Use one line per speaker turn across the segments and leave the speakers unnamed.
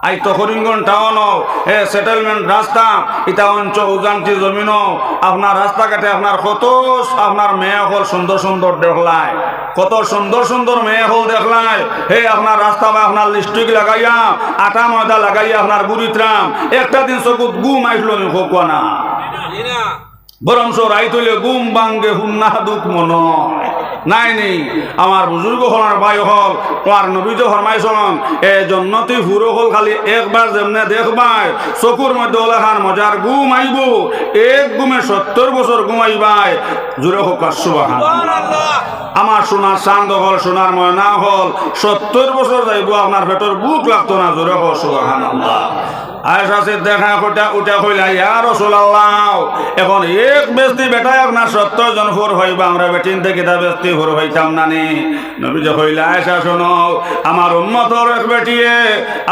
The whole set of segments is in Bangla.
আই তো করিমগঞ্জ টাউন সেটেলমেন্ট রাস্তা ইটা অঞ্চল উজানটি জমিন আপনার রাস্তাঘাটে আপনার কত আপনার মেয়ে হল সুন্দর সুন্দর দেখলায়, কত সুন্দর সুন্দর মেয়ে হল দেখলায়। হে আপনার রাস্তা বা আপনার লিপস্টিক লাগাইয়া আটা ময়দা লাগাইয়া আপনার বুড়িত্রাম একটা দিন চকুত গুম আইসলো নি হোক না বরং রাই তৈলে গুম বাঙ্গে হুন্না দুঃখ মন নাই নেই। আমার বুজুর্গ হলার ভাই হল তোমার নবী তো ফরমাইছেন এ জন্নতি ফুরো হল খালি একবার যেমনে দেখবাই চকুর মধ্যে ওলাখান মজার ঘুম আইব, এক ঘুমে 70 বছর ঘুমাইবাই। জুড়ে হোক সুবহানাল্লাহ। আমার সোনার চাঁদ হল সোনার ময়না হল 70 বছর যাইব আপনার পেটর বুক লাগতো না। জুড়ে হোক সুবহানাল্লাহ। আয়েশা দেখা কোটা উঠা কইলা ইয়া রাসূলুল্লাহ এখন এক বেস্তি বেটায় আপনার 70 জন ফুর হইবা, আমরা বেটিন থেকে তা বেস্তি ফুর হইতাম না নি। নবী যে কইলা আয়েশা শোনো আমার উম্মতর এক বেটিয়ে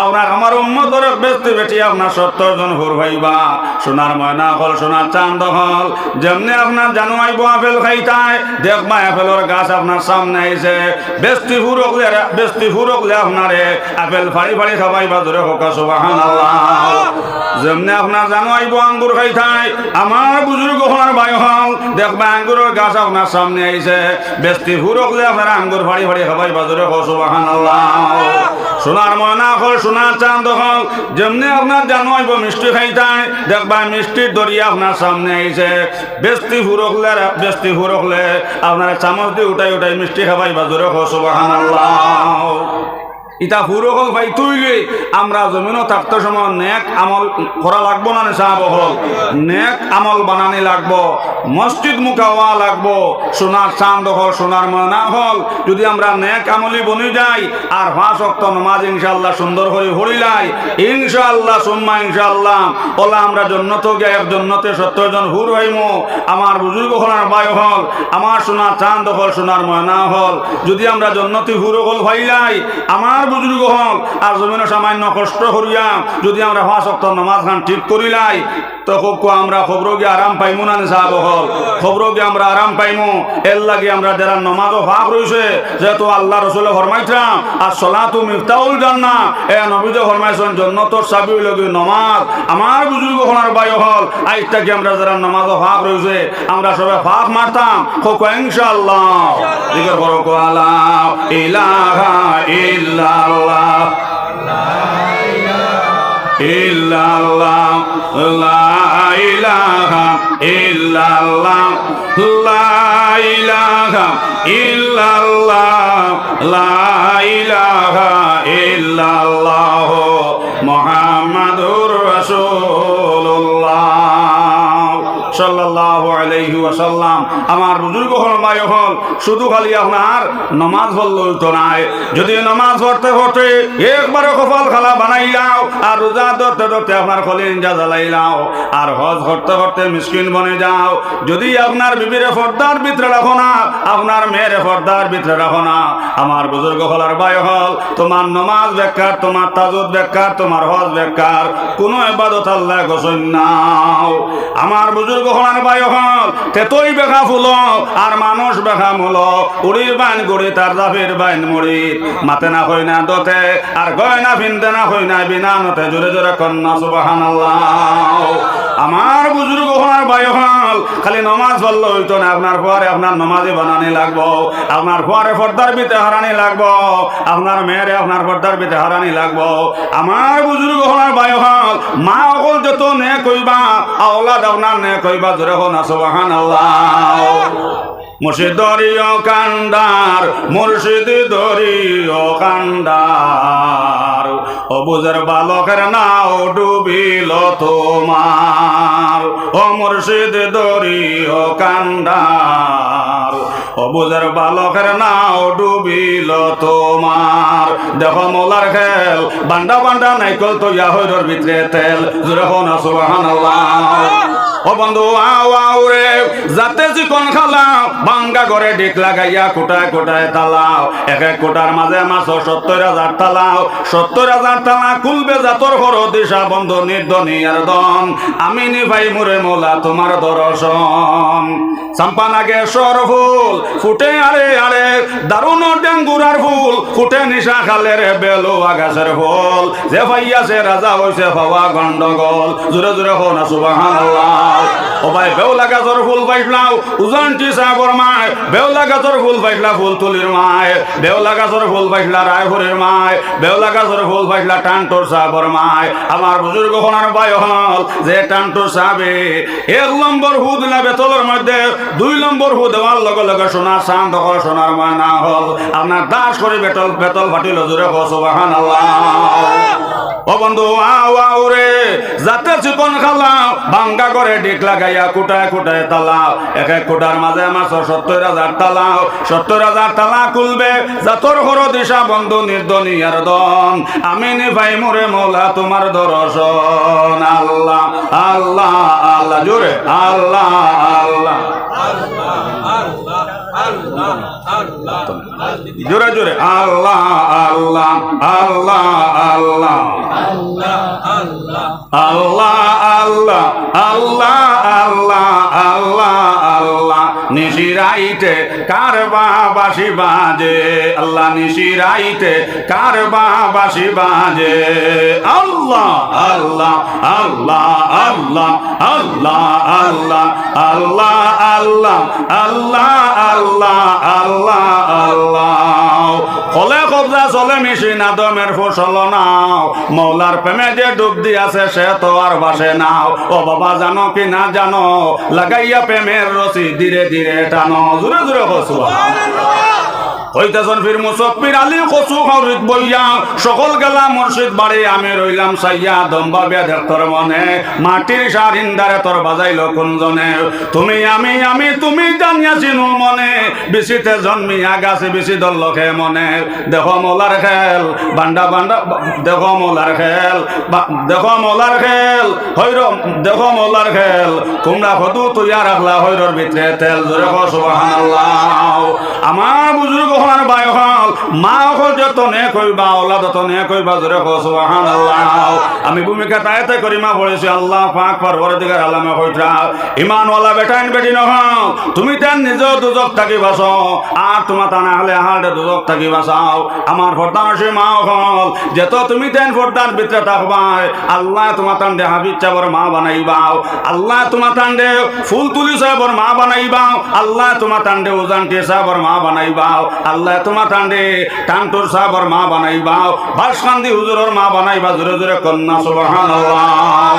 আপনার আমার উম্মতর এক বেস্তি বেটি আপনার 70 জন ফুর হইবা। সোনার ময়না হল সোনার চাঁদ হল যেমনি আপনার জানো আইব আপেল খাইতায় দেখবা আপেলের গাছ আপনার সামনে আইছে, বেস্তি ফুর হলে আপনারে আপেল ফাড়ি ফাড়ি খাবাইবা। জোরে হোক সুবহানাল্লাহ। যেমনি আপনার জানো আইব আঙ্গুর খাইতাই আমার বুজুর্গ হলার ভাই হল দেখবা আঙ্গুরের গাছ আপনার সামনে আইছে, বেস্তি ফুরকলে আপনার আঙ্গুর ফাড়ি ফাড়ি খাবাই বাজারে সুবহানাল্লাহ। সোনার ময়না হল সোনার চাঁদ হল যেমনি আপনার জানো আইব মিষ্টি খাইতাই দেখবা মিষ্টির দরিয়া আপনার সামনে আইছে, বেস্তি ফুরকলে আপনার চামচ দিয়ে উঠাই উঠাই মিষ্টি খাবাই বাজারে সুবহানাল্লাহ। ইটা ফুরো হল ভাই তুইলে আমরা জমিনও থাকতে সময় নেক আমল করা লাগবো না সাহাব হল নেক আমল বানানি লাগবো, মসজিদ মুখাওয়া লাগবো। সোনার চাঁদ হল সোনার ময়না হল যদি আমরা নেক আমলি বনি যাই আর 5 ওয়াক্ত নামাজ ইনশাআল্লাহ সুন্দর করে পড়িলাই ইনশাআল্লাহ সুম্মা ইনশাআল্লাহ ওলা আমরা জন্নত গিয়ে এক জন্নতে 70 জন হুর হইমু। আমার বুজুর্গ হলার ভাই হল আমার সোনার চাঁদ হল সোনার ময়না হল যদি আমরা জন্নতি হুর হল ভাইলাই আমার বুজুর্গ হল আর জমিনে সামান্য কষ্ট করিয়া যদি আমরা 5 ওয়াক্ত নামাজ খান ঠিক করিলাই তো আমরা খবরকে আরাম পাইমু না সাহাব হল খবরকে আমরা আরাম পাইমু। এর লাগে আমরা যারা নমাজও ফাঁক রয়েছে যেহেতু আল্লাহ রসুলে ফরমাইতাম আর সলাতু মিফতাহুল জান্নাহ এ নবীজি ফরমাইছেন জান্নাতের চাবি লগে নমাজ। আমার বুজুর্গ হলার ভাই হল আইতাকে আমরা যারা নমাজও ফাঁক রয়েছে আমরা সবাই ফাঁক মারতাম খোক ইনশাআল্লাহ। জিকির করো লা ইলাহা ইল্লাল্লাহ ইল্লাল্লাহ লা ইলাহা ইল্লাল্লাহ লা ইলাহা ইল্লাল্লাহ লা ইলাহা ইল্লাল্লাহ মুহাম্মাদুর রাসূলুল্লাহ সাল্লাল্লাহু আলাইহি ওয়াসাল্লাম। আমার বুজুর্গ হল ভাই হল শুধু খালি আপনার নমাজ পড়লে হইতো না, যদি নমাজ পড়তে পড়তে একবারে কপাল খালা বানাইলাও আর রোজা ধরতে ধরতে আপনার কলিজা জ্বালাইলাও আর হজ করতে করতে মিসকিন বনে যাও, যদি আপনার বিবিরে পর্দার ভিতরে রাখো না আপনার মেয়েরে পর্দার ভিতরে রাখো না আমার বুজুর্গ হলার ভাই হল তোমার নমাজ বেকার, তোমার তাজুদ বেকার, তোমার হজ বেকার, কোনো ইবাদত আল্লাহ গোসল নাও। আমার বুজুর্গ হলার ভাই হল তেতই বেখা ফুল আর মানুষ বেখা মূল উড়ির বাইন গড়ি তার জাফির বাইন মুড়ি মাতে না হই না দতে আর গয়না ফিনতে না হই না বিনা নতে জোরে জোরে কন্যা সুবহানাল্লাহ। আমার বুজুর্গ হলার ভাই হল খালি নমাজ পড়লে হইতো না আপনার পরে আপনার নমাজি বানানি লাগবো, আপনার পরে পর্দার ভিতরে হারানি লাগবো, আপনার মেয়েরে আপনার পর্দার ভিতরে হারানি লাগবো। আমার বুজুর্গ হলার ভাই হল মা অকল যত নে কইবা আওলাদ আপনার নে কইবা জোরে হো না সুবহানাল্লাহ। মুর্শিদ দরিও কান্দার মুর্শিদ দরিও কান্দার অবুজের বালকের নাও ডুবিল তোমার ও মুর্শিদ দরিও কান্দার অবুজের বালকের নাও ডুবিল তোমার। দেখো মোলার খেল বান্ডা বান্ডা নাইকল তো ইয়া হইরর ভিতরে তেল জোরে হো না সুবহানাল্লাহ। ও বন্ধু আও আও রে যাতে চিকন খালাও ভাঙ্গা করে ডিক লাগাইয়া কোটায় কোটায় তালাও এক এক কোটার মাঝে মাছ 70,000 তালাও 70,000 তালা খুলবে জাতর ঘর দিশা বন্ধু নির্দনী আর দন আমি নিভাই মুরে মোলা তোমার দর্শন চাম্পানাগে সর ফুল ফুটে আরে আরে দারুণ ডেঙ্গুরার ফুল ফুটে নিশা খালে রে বেলো আগাছের ফুল যে ভাইয়াছে রাজা হইছে হওয়া গন্ডগোল জোরে জোরে হো না সুবহানাল্লাহ ও ভাই বেওলা গাছর ফুল পাইলাও উজানটি সাগর মায় বেওলা গাছর ফুল পাইলা ফুল তুলির মায় বেওলা গাছর ফুল পাইলা রায়পুরের মায় বেওলা গাছর ফুল পাইলা টানটোর সাগর মায় আমার বুজুর্গ হনার ভাই হল যে টানটোর সাবে 1 নম্বর হু দিলা বেতলের মধ্যে 2 নম্বর হু দেওয়ার লগে লগে সোনার চান দখল সোনার ময়না হল আপনার দাস করে বেতল ফাটিল জোরে হো সুবহানাল্লাহ ও বন্ধু আও আও রে যাতে চিকন খালাও ভাঙ্গা করে ডিক লাগাইয়া কোটায় কোটায় তালাও এক এক কোটার মাঝে মাছ 70,000 তালাও 70,000 তালা খুলবে জাতর ঘর দিশা বন্ধু নির্দনী আর দন আমি নিভাই মুরে মোলা তোমার দর্শন আল্লাহ আল্লাহ আল্লাহ জোরে আল্লাহ আল্লাহ জোরে জোরে আল্লাহ আল্লাহ আল্লাহ আল্লাহ আল্লাহ আল্লাহ আল্লাহ আল্লাহ আল্লাহ আল্লাহ নিশিরাইতে কারবা বাসি বাজে আল্লাহ নিশিরাইতে কারবা বাসি বাজে আল্লাহ আল্লাহ আল্লাহ আল্লাহ আল্লাহ আল্লাহ আল্লাহ আল্লাহ আল্লাহ আল্লাহ আল্লাহ আল্লাহ কলে কবজা চলে মিশি নাদমের ফসল নাও মৌলার প্রেমে যে ডুব দিয়াছে সে তো আর বাসে নাও ও বাবা জানো কি না জানো লাগাইয়া প্রেমের রশি ধীরে ধীরে টানো জোরে জোরে হসু হইতেছেন ফির মুসফির আলী কচু খাউরিত বইয়া সকল গেলা মুর্শিদ বাড়ি আমি রইলাম সাইয়া দম্বা বেধের তোর মনে মাটির সারিন্দারে তোর বাজাইল কোনজনে তুমি আমি তুমি জানিয়া চিনু মনে বিচিতে জন্মিয়া গাছে বিচি দল্লখে মনে দেখো মোলার খেল বান্ডা বান্ডা দেখো মোলার খেল দেখো মোলার খেল হইর দেখো মোলার খেল তোমরা হদু তুইয়া রাখলা হইরর ভিতরে তেল জোরে কো সুবহানাল্লাহ আমার বুজুর্গ হনার ভাই হল মা হল যতনে কইবা ওলা যতনে কইবা জোরে কো সুবহানাল্লাহ আমি ভূমিকা তাইতে করি মা বলেছি আল্লাহ পাক পরওয়ারদিগার আলামে কইরা ঈমানওয়ালা বেটাইন বেটি নহ তুমি তেন নিজ দুজক থাকি বাঁচো আর তোমার তা না হলে আহারে দুজক থাকি বাঁচাও আমার ফরদানসী মা হল যেত তুমি তেন ফরদার ভিতরে থাকবাই আল্লাহ তোমার তান্ডে হাবিজ চাবর মা বানাইবাও আল্লাহ তোমার তান্ডে ফুল তুলি সাবর মা বানাইবাও আল্লাহ তোমার তান্ডে উজানটি সাবর মা বানাইবাও আল্লাহ তোমার তান্ডে টানটুর সাবর মা বানাইবাও ভাসকান্দি হুজুরের মা বানাইবা জোরে জোরে কন্যা সুবহানাল্লাহ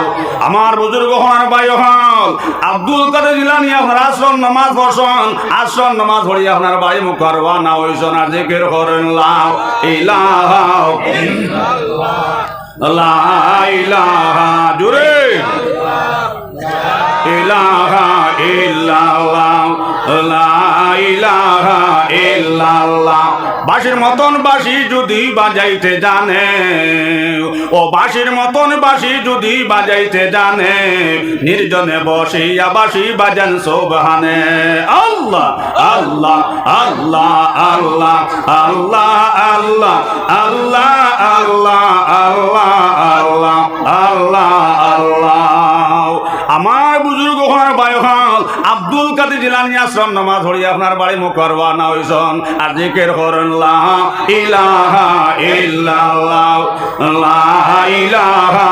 আমার বুজুর্গ হনার ভাই হল আব্দুল কাদের জিলানী আপনার আসর নামাজ পড়ছেন আসর নামাজ পড়ি আপনার ভাই মুখারবা না হইছেন আর জিকির করেন লা ইলাহা ইল্লাল্লাহ লা ইলাহা জোরে ইলাহা ইল্লাল্লাহ লা ইলাহা ইল্লাল্লাহ বাঁশির মতন বাঁশি যদি বাজাইতে জানে ও বাঁশির মতন বাঁশি যদি বাজাইতে জানে নির্জনে বসিয়া বাঁশি বাজান সুবহানে আল্লাহ আল্লাহ আল্লাহ আল্লাহ আল্লাহ আল্লাহ আল্লাহ আল্লাহ আল্লাহ আল্লাহ আল্লাহ আল্লাহ আমার বুজুর্গ হওয়ার ভাই হল আব্দুল কাদের জিলানী আশ্রম নামাজ পড়ি আপনার বাড়ি মুখারবা না হইছেন আর জিকির করেন লা ইলাহা ইল্লাল্লাহ লা ইলাহা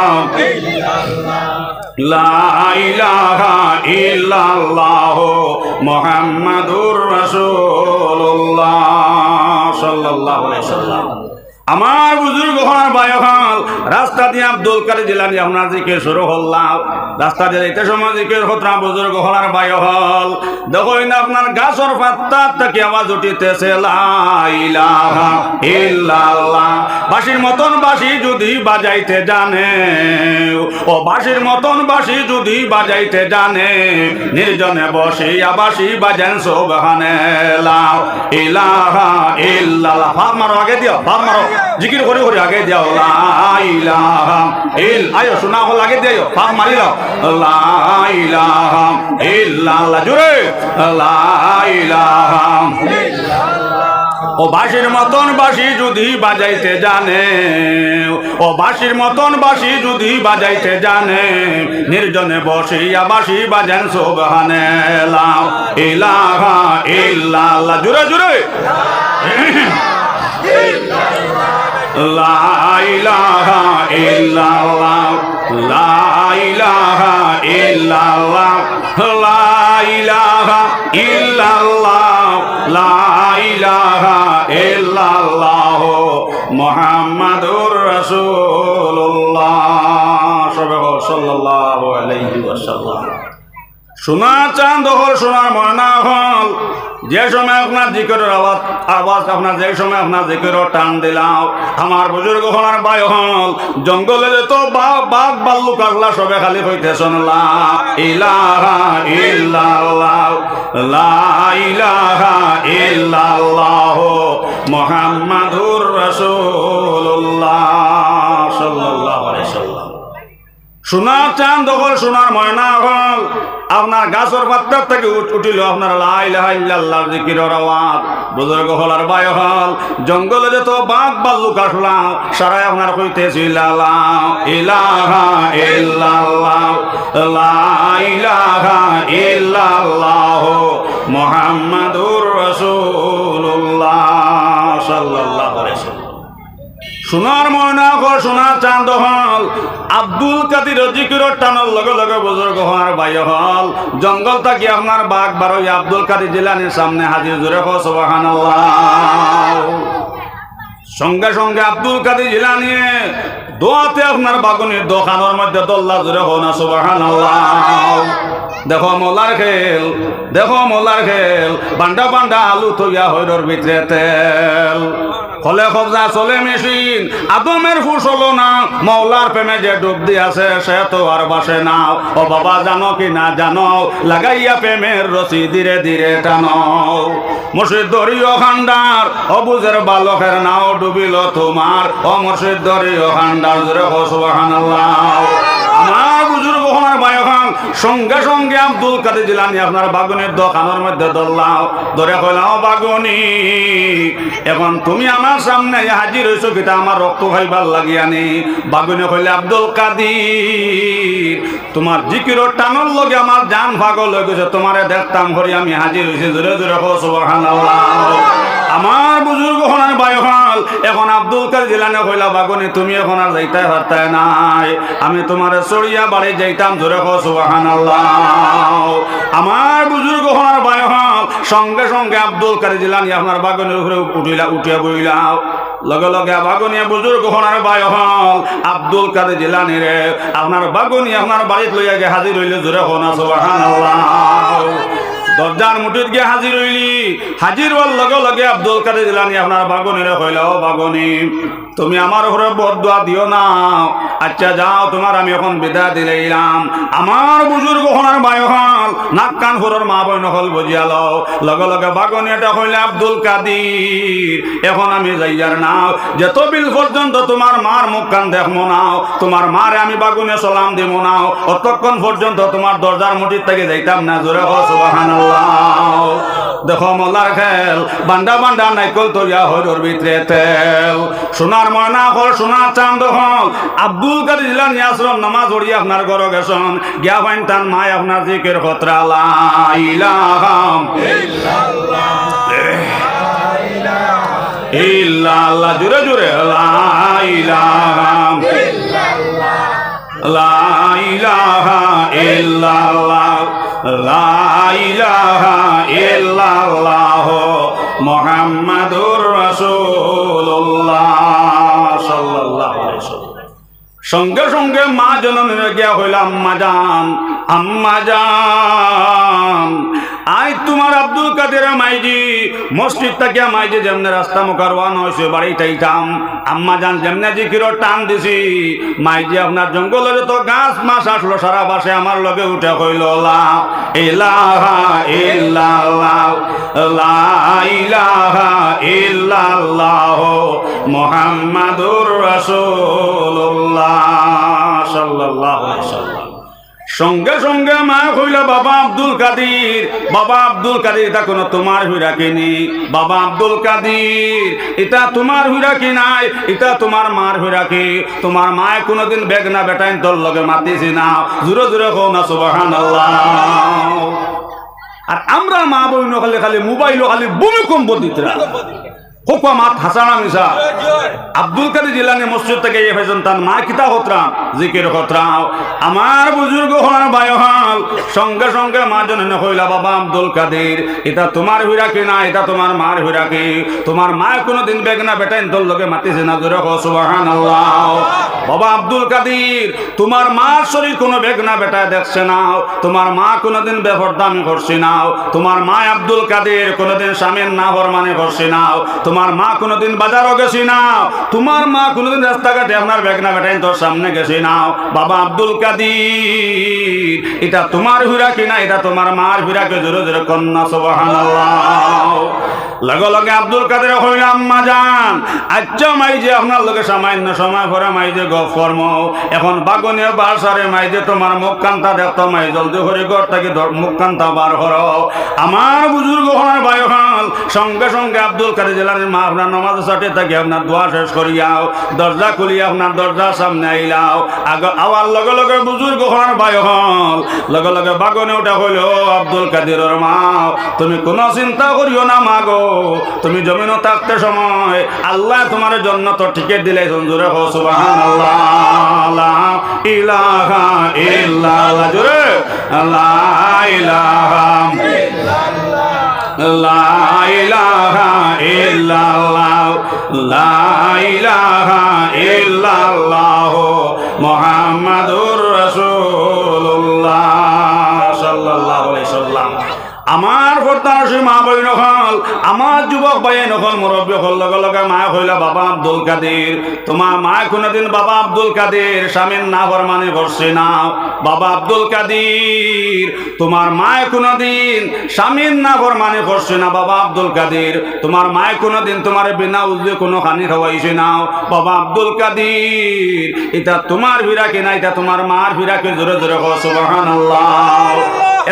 ইল্লাল্লাহ লা ইলাহা ইল্লাল্লাহ মুহাম্মাদুর রাসূলুল্লাহ সাল্লাল্লাহু আলাইহি ওয়াসাল্লাম আমার বুজুর্গ হওয়ার ভাই হল রাস্তা দিয়ে আব্দুল কাদের জিলানী আপনার জিকির শুরু হল্লাম রাস্তা দিয়ে যেতে সময় জিকির হতরা বুজুর্গ হওয়ার ভাই হল দেখুন আপনার গাছর পাত্তা থেকে আওয়াজ উঠিতেছে লা ইলাহা ইল্লাল্লাহ বাঁশির মতন বাঁশি যদি বাজাইতে জানে ও বাঁশির মতন বাঁশি যদি বাজাইতে জানে নির্জনে বসিয়া বাঁশি বাজেন সুবহানে লা ইলাহা ইল্লাল্লাহ ভাব মারো আগে দিও ভাব মারো জিকির করে করে আগে যাও লা ইলাহা ইল আয়ো শোনা হল আগে দিও পাক মারি লাও লা ইলাহা ইল্লাল্লাহ জোরে লা ইলাহা ও বাঁশির মতন বাঁশি যদি বাজাইতে জানে ও বাঁশির মতন বাঁশি যদি বাজাইতে জানে নির্জনে বসিয়া বাঁশি বাজেন সুবহানে লা ইলাহা ইল্লাল্লাহ জোরে জোরে লা ইলাহা ইল্লাল্লাহ লা ইলাহা ইল্লাল্লাহ লা ইলাহা ইল্লাল্লাহ লা ইলাহা ইল্লাল্লাহ মুহাম্মাদুর রাসূলুল্লাহ সাল্লাল্লাহু আলাইহি ওয়াসাল্লাম। সোনা চাঁদ হল সোনার ময়না হল যে সময় আপনার জিকিরের আওয়াজ আপনার যে সময় আপনার জিকিরের টান দিলাম আমার বুজুর্গ হলার বায়ু হল জঙ্গলে যেত বাঘ বাল্লুক আসলা সবে খালি হইতে শুনলা ইলাহা ইল্লাল্লাহ লা ইলাহা ইল্লাল্লাহ মুহাম্মাদুর রাসূলুল্লাহ সাল্লাল্লাহু আলাইহি ওয়াসাল্লাম। সোনার চাঁদ হল সোনার ময়না হল আপনার গাছের পাত্তার থেকে উঠিল আপনার লা ইলাহা ইল্লাল্লাহ জিকিরের আওয়াজ বুজুর্গ হলার বায়ু হল জঙ্গলে যেত বাঘ বাল্লুক আসলা সারাই আপনার কইতেছিল লা ইলাহা ইল্লাল্লাহ লা ইলাহা ইল্লাল্লাহ মুহাম্মাদুর রাসূলুল্লাহ সাল্লাল্লাহু আলাইহি ওয়াসাল্লাম। সোনার ময়না হল সোনার চাঁদ হল আব্দুল কাদির জিকিরের টানোর লগে লগে বুজুর্গ হওয়ার বায়ু হল জঙ্গল থাকি আপনার বাঘ বারোই আব্দুল কাদির জিলানির সামনে হাজির জোরে হো সুবহানাল্লাহ। সঙ্গে সঙ্গে আব্দুল কাদির জিলানি দোয়াতে আপনার বাগুনির দোকানের মধ্যে দোল্লা জোরে হো না সুবহানাল্লাহ। দেখো মোলার খেল দেখো মোলার খেল বান্ডা বান্ডা আলু থইয়া হইরর ভিতরে তেল ফলে কবজা চলে মেশিন আদমের ফুসল না মৌলার প্রেমে যে ডুব দিয়াছে সে তো আর বাসে না ও বাবা জানো কি না জানো লাগাইয়া প্রেমের রশি ধীরে ধীরে টানো মুর্শিদ দরিও খান্ডার অবুজের বালকের নাও ডুবিল তোমার ও মুর্শিদ দরিও খান্ডার জোরে হো সুবহানাল্লাহ। আমার বুজুর্গ হওয়ার বায়ুখান সঙ্গে সঙ্গে আব্দুল কাদের জিলানী আপনার বাগুনের দোকানের মধ্যে ধরলাম ধরে কইলাম বাগুনি এখন তুমি আমার সামনে হাজির হইছো কিতা আমার রক্ত খাইবার লাগিয়ানি বাগুনে কইলে আব্দুল কাদির তোমার জিকিরের টানোর লগে আমার জান পাগল হয়ে গেছে তোমারে দেখতাম করি আমি হাজির হইছি জোরে জোরে হো সুবহানাল্লাহ। আমার বুজুর্গ হনার বায়ুখাল এখন আব্দুল কাদের জিলানী কইলা বাগুনি তুমি এখন আর যাইতে পারতে নাই আমি তোমারে চড়িয়া বাড়ি যাইতাম জোরে হো সুবহানাল্লাহ। আমার বুজুর্গ হনার বায়ুখাল সঙ্গে সঙ্গে আব্দুল কাদের জিলানী আপনার বাগুনের উপরে উঠিয়া বইলাও লগে লগে বাগুনিয়া বুজুর্গ হনার বায়ুখাল আব্দুল কাদের জিলানী রে আপনার বাগুনি আপনার বাড়িতে লইয়া গিয়ে হাজির হইলে জোরে হো না সুবহানাল্লাহ। দরজার মুঠিত গিয়ে হাজির হইলি হাজির হওয়ার লগে লগে আব্দুল কাদের জিলানী আপনার বাগুনিরে কইলা ও বাগুনি তুমি আমার উপরে বদদুয়া দিও না আচ্ছা যাও তোমার আমি এখন বিদায় দিলাম। আমার বুজুর্গ হনার বায়ুখাল নাক কান ফুরর মা বই নকল বুঝিয়াল লগে লগে বাগুনি এটা কইলে আব্দুল কাদির এখন আমি যাইয়ার নাও যতবিল পর্যন্ত তোমার মার মুখ কান দেখমো নাও তোমার মারে আমি বাগুনে সালাম দিব নাও অতক্ষণ পর্যন্ত তোমার দরজার মুঠির থেকে যাইতাম না জোরে হো সুবহানাল্লাহ। দেখো মোলার খেল বান্ডা বান্ডা নাইকল তৈয়া হইরর ভিতরে তেল সোনার ময়না হল সোনার চাঁদ হল আব্দুল কাদের জিলানী আশ্রম নামাজ পড়িয়া আপনার ঘর গেছেন গিয়া পাইন তার মায় আপনার জিকির খতরা লা ইলাহা ইল্লাল্লাহ জোরে জোরে লা ইলাহা লা ইলাহা ইল্লাল্লাহ লা ইলাহা ইল্লাল্লাহ মুহাম্মাদুর রাসূলুল্লাহ সাল্লাল্লাহু আলাইহি ওয়াসাল্লাম। সঙ্গে সঙ্গে মা জননীর গিয়া হইল আম্মা জান আই তোমার আব্দুল কাদের মাইজি মসজিদ থেকে মাইজি যেমনে রাস্তা মুখার ওয়ান হয়েছে বাড়িটাইতাম আম্মা জান যেমনে জিকির টান দিছি মাইজি আপনার জঙ্গলের তো গাছ মাছ আসলো সারা বাসে আমার লগে উঠে কইল লা ইলাহা ইল্লাল্লাহ লা ইলাহা ইল্লাল্লাহ মুহাম্মাদুর রাসূলুল্লাহ সাল্লাল্লাহু আলাইহি ওয়াসাল্লাম। সঙ্গে সঙ্গে মা কইল বাবা আব্দুল কাদির, বাবা আব্দুল কাদির এটা কোনো তোমার হইরা কিনি, বাবা আব্দুল কাদির এটা তোমার হইরা কি নাই, এটা তোমার মার হইরা কি, তোমার মায় কোনোদিন বেগনা বেটাইন তোর লগে মাতিছি না, জোরে জোরে কও না সুবহানাল্লাহ। আর আমরা মা বইন খালি খালি মোবাইল খালি ভূমিকম্প দিতরা হোকা মাত হাসানা মিশা আব্দুল কাদের জিলানি মসজিদ থেকে এ ফেজন তার মা কিতা হতরাম জিকির হতরাম আমার বুজুর্গ হওয়ার ভাই হল সঙ্গে সঙ্গে মা জননে কইলা বাবা আব্দুল কাদের এটা তোমার হইরা কি না, এটা তোমার মার হইরা কি, তোমার মা কোনোদিন বেগনা বেটাইন তোর লগে মাতিছে না, জোরে কও সুবহানাল্লাহ। বাবা আব্দুল কাদের তোমার মার শরীর কোনো বেগনা বেটায় দেখছে না, তোমার মা কোনোদিন বেফরদামি করছে না, তোমার মা আব্দুল কাদের কোনোদিন স্বামীর না ফরমানি করছে না, তোমার মা কোনোদিন বাজারও গেছি না, তোমার মা কোনোদিন রাস্তাঘাটে আপনার বেগনা বেটাইন তোর সামনে গেছি না। বাবা আব্দুল কাদের এটা তোমার হইরা কিনা, এটা তোমার মার হইরাকে জোরে জোরে কন্যা সুবহানাল্লাহ। লগে লগে আব্দুল কাদের হইল আম্মা জান আচ্ছা মাইজে আপনার লগে সামান্য সময় পরে মাইজে গপ ফর্ম এখন বাগনীয় বাসারে মাইজে তোমার মুখ কান্তা দেখতো মাই জলদি করে ঘর থেকে মুখ কান্তা বার করো। আমার বুজুর্গ হওয়ার ভাই হল সঙ্গে সঙ্গে আব্দুল কাদের জেলার মা আপনার নমাজ সাথে থাকি আপনার দোয়া শেষ করিয়াও দরজা খুলিয়া আপনার দরজার সামনে আইলাও আবার লগে লগে বুজুর্গ হওয়ার ভাই হল লগে লগে বাগনে ওটা হইল আব্দুল কাদেরের মা তুমি কোনো চিন্তা করিও না মা গো, তুমি জমিনও থাকতে সময় আল্লাহ তোমার জন্য তো টিকিট দিলে জোরে হো সুবহানাল্লাহ। লা ইলাহা ইল্লাল্লাহ জোরে লা ইলাহা লা ইলাহা ইল্লাল্লাহ লা ইলাহা ইল্লাল্লাহ মুহাম্মাদুর রাসূলুল্লাহ সাল্লাল্লাহু আলাইহি ওয়াসাল্লাম। আমার ফরতানসি মা বই নকল আমার যুবক ভাই নকল মুরব্বী হল লগে লগে মা হইলা বাবা আব্দুল কাদের তোমার মা কোনদিন বাবা আব্দুল কাদের স্বামীর না ফরমানি করছে না। বাবা আব্দুল কাদের তোমার মা কোনদিন স্বামীর না ফরমানি করছে না। বাবা আব্দুল কাদের তোমার মা কোনদিন তোমার বিনা উজে কোনো খানি খাওয়াইছে না। বাবা আব্দুল কাদের এটা তোমার ভিড়াকে না, এটা তোমার মার ভিড়াকে জোরে জোরে কও সুবহানাল্লাহ।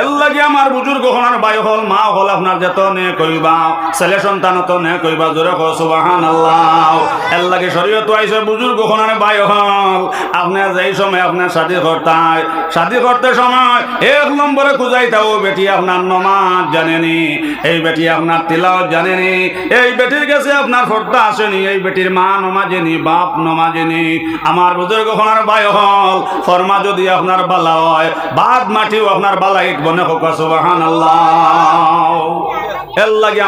এর লাগে আমার বুজুর্গ হনার ভাই হল মা হল আপনার যেত নে কইবা ছেলে সন্তান তো নে কইবা জোরে কও সুবহানাল্লাহ। এর লাগে শরীয়ত আইছে বুজুর্গ হনার ভাই হল আপনার যেই সময় আপনার শাদি করতে সময় এক নম্বরে খুঁজাইতাও বেটি আপনার নমাজ জানেনি, এই বেটি আপনার তিলাওয়াত জানেনি, এই বেটির কাছে আপনার ফর্দা আসেনি, এই বেটির মা নমাজেনি বাপ নমাজেনি। আমার বুজুর্গ হনার ভাই হল ফরমা যদি আপনার বালা হয় বাদ মাটিও আপনার বালাই বনে হোক সুবহানাল্লাহ। এর লাগে